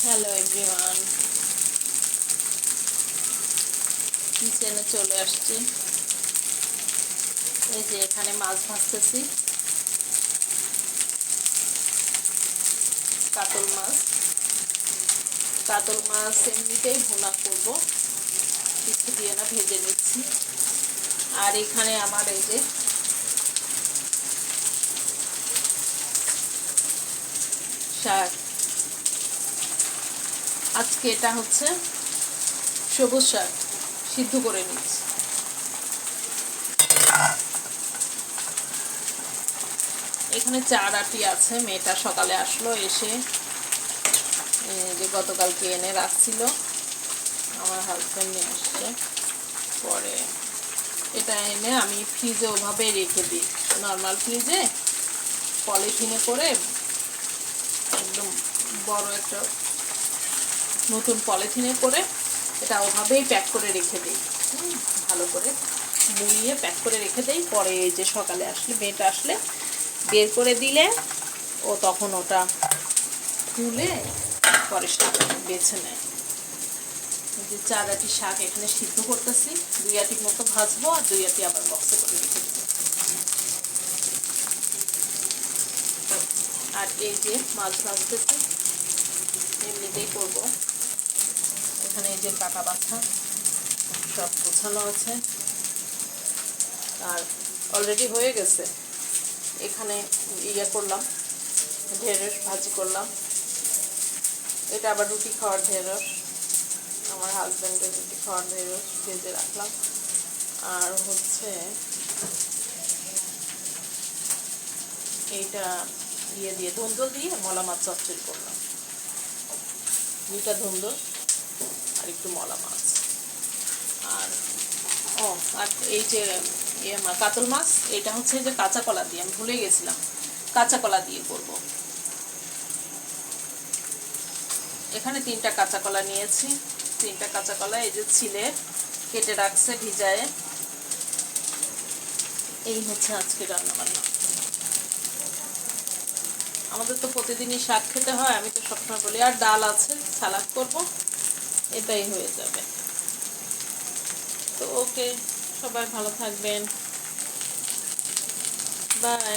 Hello everyone, কিচেনে চলে আসছি। এই যে এখানে মাছ ভাজতেছি, কাতল মাছ। কাতল মাছ এমনিতেই ভুনা করব, কিছু দিয়ে না, ভেজে নিচ্ছি। আর এখানে আমার এই যে শাক, আজকে এটা হচ্ছে সবুজ শাক, সিদ্ধ করে নিচ্ছি। এখানে চার আটি আছে। মেয়েটা সকালে আসলো, এসে যে গতকালকে এনে রাখছিল, আমার হাজব্যান্ড নিয়ে আসছে। পরে এটা এনে আমি ফ্রিজে ওভাবে রেখে দিই, নর্মাল ফ্রিজে পলিথিনে করে, একদম বড় একটা নতুন পলিথিনে করে এটা ওভাবেই প্যাক করে রেখে দিই। ভালো করে মুড়িয়ে প্যাক করে রেখে দিই। পরে এই যে সকালে আসলে, মেয়েটা আসলে বের করে দিলে ও তখন ওটা তুলে পরে শাক বেছে নেয়। যে 4 আটি শাক এখানে সিদ্ধ করতেছি, 2 আটির মতো ভাজবো, আর 2 আটি আবার বক্সে করে রেখে দেবো। আর এই যে মাছ ভাজতেছি, এমনিতেই করবো। এখানে এই যে কাটা বাছা সব গোছানো আছে, আর অলরেডি হয়ে গেছে। এখানে করলাম, ঢেঁড়স ভাজি করলাম। এটা আবার রুটি খাওয়ার ঢেঁড়স, আমার হাজব্যান্ডের রুটি খাওয়ার ঢেঁড়স ভেজে রাখলাম। আর হচ্ছে এইটা দিয়ে ধুন্দুল দিয়ে মলা মাছ চচ্চড়ি করলাম। 2টা ধুন্দুল আর একটু মলা মাছ। আর আর এই যে কাতল মাছ, এটা হচ্ছে যে কাঁচা কলা দিয়ে, আমি ভুলে গেছিলাম, কাঁচা কলা দিয়ে করব। এখানে 3টা কাঁচা কলা নিয়েছি। 3টা কাঁচা কলা এই যে ছিলে কেটে রাখছে ভিজায়ে। এই হচ্ছে আজকে রান্নাবান্না। আমাদের তো প্রতিদিনই শাক খেতে হয়, আমি তো সবসময় বলি। আর ডাল আছে, সালাদ করব, এটাই হয়ে যাবে। তো ওকে, সবাই ভালো থাকবেন, বাই।